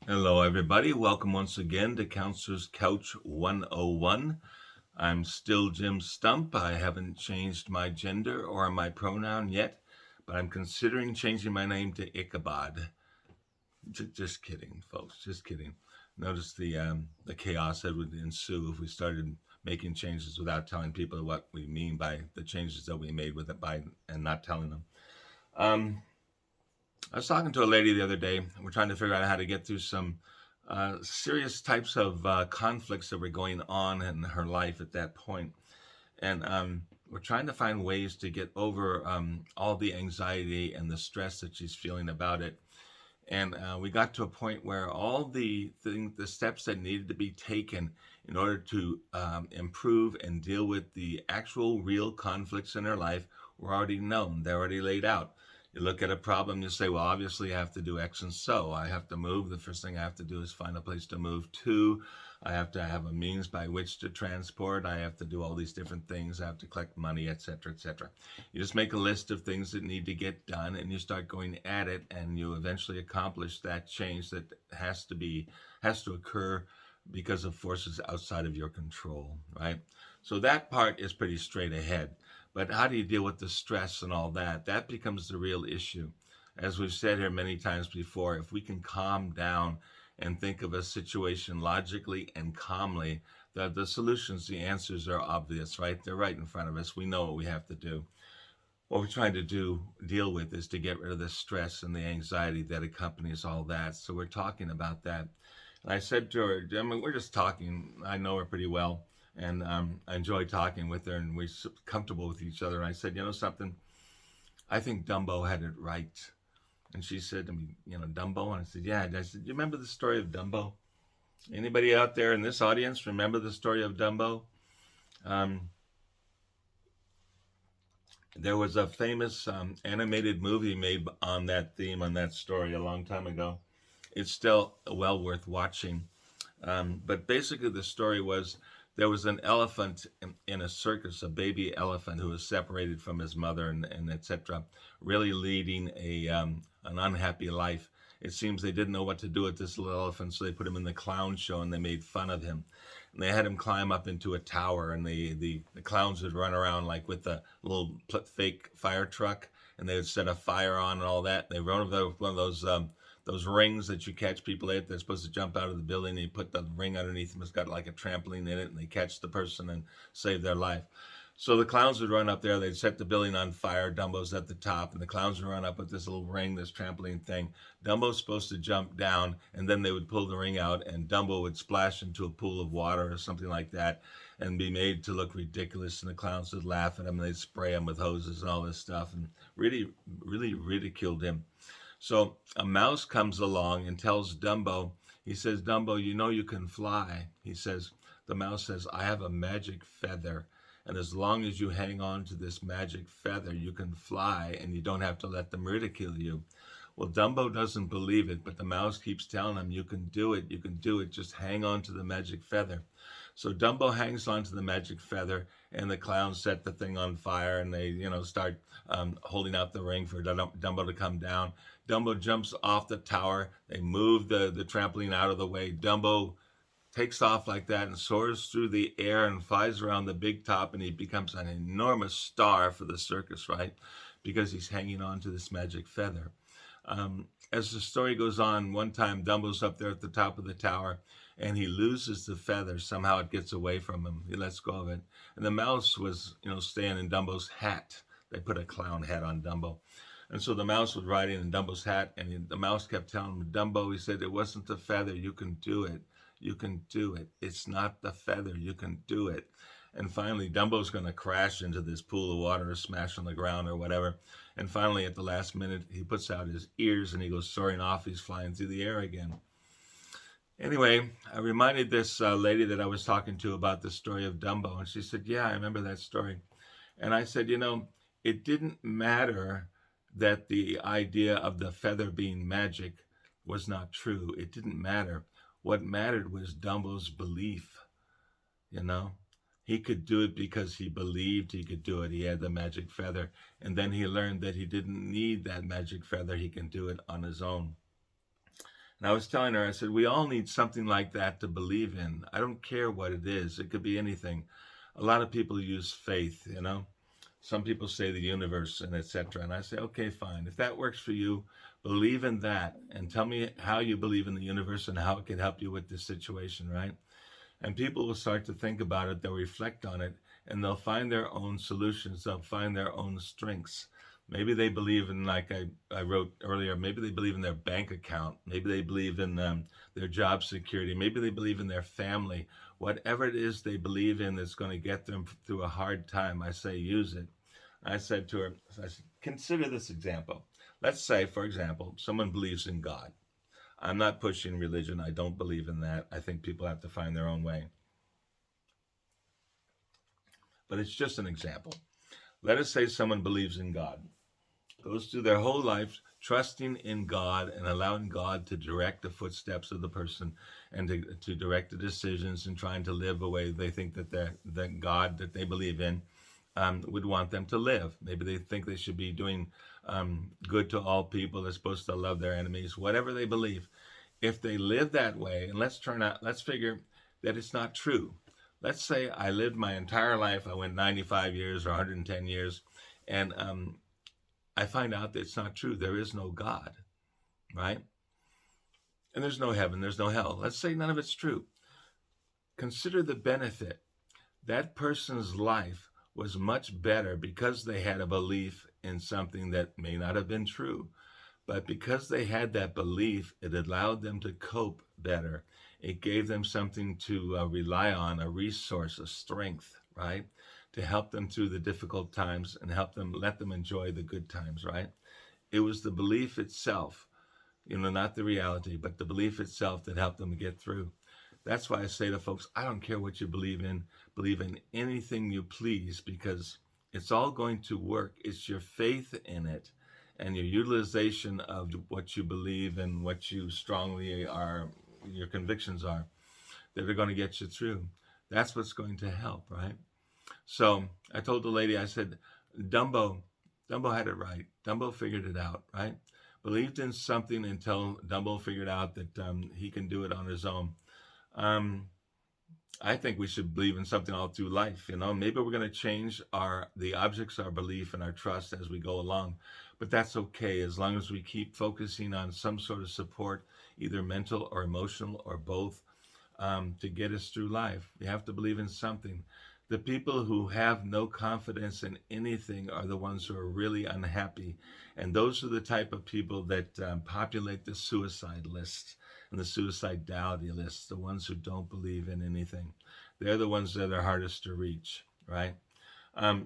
Hello, everybody. Welcome once again to Counselor's Couch 101. I'm still Jim Stump. I haven't changed my gender or my pronoun yet, but I'm considering changing my name to Ichabod. Just kidding, folks. Just kidding. Notice the chaos that would ensue if we started making changes without telling people what we mean by the changes that we made with it by and not telling them. Um, I was talking to a lady the other day. We're trying to figure out how to get through some serious types of conflicts that were going on in her life at that point. And we're trying to find ways to get over all the anxiety and the stress that she's feeling about it. And we got to a point where all the steps that needed to be taken in order to improve and deal with the actual real conflicts in her life were already known. They're already laid out. You look at a problem, you say, well, obviously I have to do X and so. I have to move. The first thing I have to do is find a place to move to. I have to have a means by which to transport. I have to do all these different things. I have to collect money, etc., etc. You just make a list of things that need to get done and you start going at it, and you eventually accomplish that change that has to occur because of forces outside of your control, right? So that part is pretty straight ahead. But how do you deal with the stress and all that? That becomes the real issue. As we've said here many times before, if we can calm down and think of a situation logically and calmly, the solutions, the answers are obvious, right? They're right in front of us. We know what we have to do. What we're trying to deal with, is to get rid of the stress and the anxiety that accompanies all that. So we're talking about that. And I said to her, I mean, we're just talking. I know her pretty well, and I enjoy talking with her, and we're comfortable with each other. And I said, you know something? I think Dumbo had it right. And she said to me, Dumbo? And I said, yeah. And I said, you remember the story of Dumbo? Anybody out there in this audience remember the story of Dumbo? Um, there was a famous animated movie made on that theme, on that story, a long time ago. It's still well worth watching. But basically, the story was there was an elephant in a circus, a baby elephant who was separated from his mother, and etc., really leading an unhappy life. It seems they didn't know what to do with this little elephant, so they put him in the clown show and they made fun of him. And they had him climb up into a tower, and the clowns would run around like with a little fake fire truck, and they would set a fire on and all that. They run over one of those rings that you catch people at. They're supposed to jump out of the building. And you put the ring underneath them. It's got like a trampoline in it, and they catch the person and save their life. So the clowns would run up there. They'd set the building on fire. Dumbo's at the top, and the clowns would run up with this little ring, this trampoline thing. Dumbo's supposed to jump down, and then they would pull the ring out, and Dumbo would splash into a pool of water or something like that, and be made to look ridiculous. And the clowns would laugh at him, and they'd spray him with hoses and all this stuff, and really, really ridiculed him. So a mouse comes along and tells Dumbo, he says, Dumbo, you know you can fly. The mouse says, I have a magic feather. And as long as you hang on to this magic feather, you can fly and you don't have to let them ridicule you. Well, Dumbo doesn't believe it, but the mouse keeps telling him, you can do it, you can do it, just hang on to the magic feather. So Dumbo hangs on to the magic feather, and the clowns set the thing on fire, and they, start holding out the ring for Dumbo to come down. Dumbo jumps off the tower. They move the trampoline out of the way. Dumbo takes off like that and soars through the air and flies around the big top, and he becomes an enormous star for the circus, right? Because he's hanging on to this magic feather. As the story goes on, one time Dumbo's up there at the top of the tower, and he loses the feather. Somehow it gets away from him. He lets go of it. And the mouse was, staying in Dumbo's hat. They put a clown hat on Dumbo. And so the mouse was riding in Dumbo's hat, and the mouse kept telling him, Dumbo, he said, it wasn't the feather. You can do it. You can do it. It's not the feather. You can do it. And finally, Dumbo's going to crash into this pool of water or smash on the ground or whatever. And finally, at the last minute, he puts out his ears and he goes soaring off. He's flying through the air again. Anyway, I reminded this lady that I was talking to about the story of Dumbo. And she said, yeah, I remember that story. And I said, it didn't matter that the idea of the feather being magic was not true. It didn't matter. What mattered was Dumbo's belief, you know. He could do it because he believed he could do it. He had the magic feather. And then he learned that he didn't need that magic feather. He can do it on his own. And I was telling her, I said, we all need something like that to believe in. I don't care what it is. It could be anything. A lot of people use faith, you know. Some people say the universe and etc. And I say, okay, fine. If that works for you, believe in that and tell me how you believe in the universe and how it can help you with this situation, right? And people will start to think about it, they'll reflect on it, and they'll find their own solutions, they'll find their own strengths. Maybe they believe in, like I wrote earlier, maybe they believe in their bank account, maybe they believe in their job security, maybe they believe in their family. Whatever it is they believe in that's going to get them through a hard time, I say use it. I said to her, I said, consider this example. Let's say, for example, someone believes in God. I'm not pushing religion. I don't believe in that. I think people have to find their own way. But it's just an example. Let us say someone believes in God, goes through their whole life trusting in God and allowing God to direct the footsteps of the person and to direct the decisions and trying to live a way they think that that God that they believe in would want them to live. Maybe they think they should be doing good to all people. They're supposed to love their enemies, whatever they believe. If they live that way, and let's figure that it's not true. Let's say I lived my entire life, I went 95 years or 110 years, and I find out that it's not true. There is no God, right? And there's no heaven, there's no hell. Let's say none of it's true. Consider the benefit. That person's life was much better because they had a belief in something that may not have been true. But because they had that belief, it allowed them to cope better. It gave them something to rely on, a resource, a strength, right? To help them through the difficult times and help them, let them enjoy the good times, right? It was the belief itself, not the reality, but the belief itself that helped them get through. That's why I say to folks, I don't care what you believe in anything you please, because it's all going to work. It's your faith in it and your utilization of what you believe and what you strongly are, your convictions are, that are going to get you through. That's what's going to help, right? So I told the lady, I said, Dumbo had it right. Dumbo figured it out, right? Believed in something until Dumbo figured out that he can do it on his own. I think we should believe in something all through life. Maybe we're going to change the objects, our belief, and our trust as we go along. But that's okay as long as we keep focusing on some sort of support, either mental or emotional or both, to get us through life. We have to believe in something. The people who have no confidence in anything are the ones who are really unhappy. And those are the type of people that populate the suicide list and the suicidality list, the ones who don't believe in anything. They're the ones that are hardest to reach, right?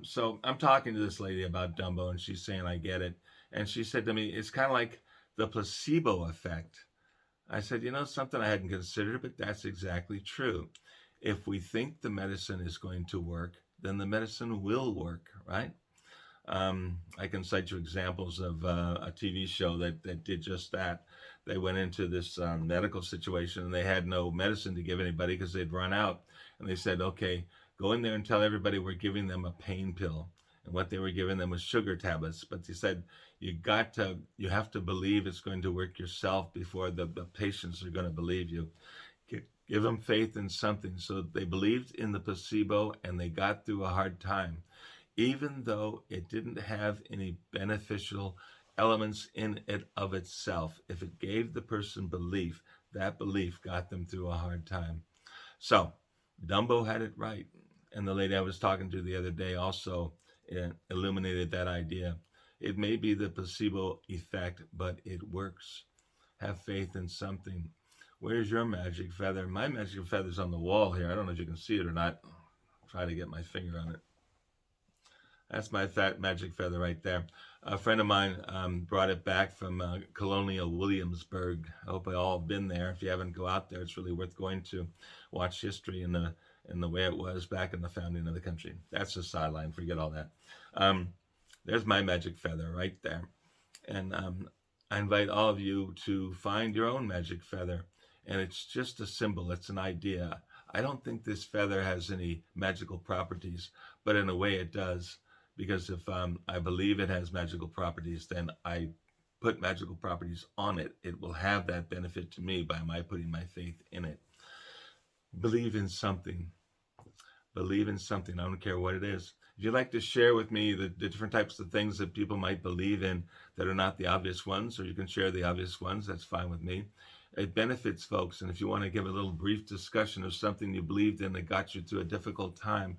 So I'm talking to this lady about Dumbo, and she's saying, I get it. And she said to me, it's kind of like the placebo effect. I said, something I hadn't considered, but that's exactly true. If we think the medicine is going to work, then the medicine will work, right? I can cite you examples of a TV show that did just that. They went into this medical situation and they had no medicine to give anybody because they'd run out. And they said, okay, go in there and tell everybody we're giving them a pain pill. And what they were giving them was sugar tablets. But they said, you have to believe it's going to work yourself before the patients are going to believe you. Give them faith in something. So they believed in the placebo and they got through a hard time, even though it didn't have any beneficial elements in it of itself. If it gave the person belief, that belief got them through a hard time. So Dumbo had it right. And the lady I was talking to the other day also illuminated that idea. It may be the placebo effect, but it works. Have faith in something. Where's your magic feather? My magic feather's on the wall here. I don't know if you can see it or not. I'll try to get my finger on it. That's my fat magic feather right there. A friend of mine brought it back from Colonial Williamsburg. I hope you all have been there. If you haven't, go out there. It's really worth going to watch history in the way it was back in the founding of the country. That's a sideline. Forget all that. There's my magic feather right there. And I invite all of you to find your own magic feather. And it's just a symbol. It's an idea. I don't think this feather has any magical properties, but in a way it does. Because if I believe it has magical properties, then I put magical properties on it, it will have that benefit to me by my putting my faith in it. Believe in something. Believe in something. I don't care what it is. If you'd like to share with me the different types of things that people might believe in that are not the obvious ones, or you can share the obvious ones, that's fine with me. It benefits folks. And if you want to give a little brief discussion of something you believed in that got you through a difficult time,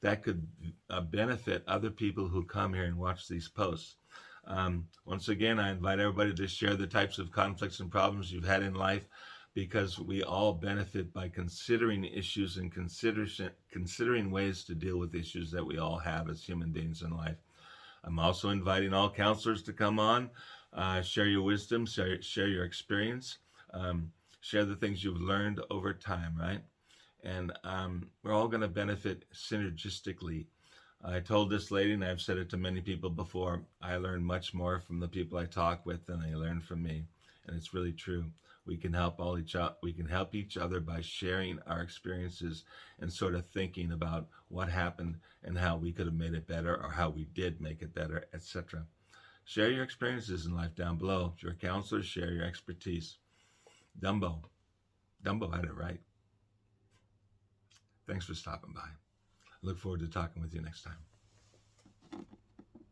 that could benefit other people who come here and watch these posts. Once again, I invite everybody to share the types of conflicts and problems you've had in life, because we all benefit by considering issues and considering ways to deal with issues that we all have as human beings in life. I'm also inviting all counselors to come on, share your wisdom, share your experience, share the things you've learned over time, right? And we're all going to benefit synergistically. I told this lady, and I've said it to many people before, I learn much more from the people I talk with than they learn from me. And it's really true. We can help each other by sharing our experiences and sort of thinking about what happened and how we could have made it better, or how we did make it better, etc. Share your experiences in life down below. If you're a counselor, share your expertise. Dumbo had it right. Thanks for stopping by. I look forward to talking with you next time.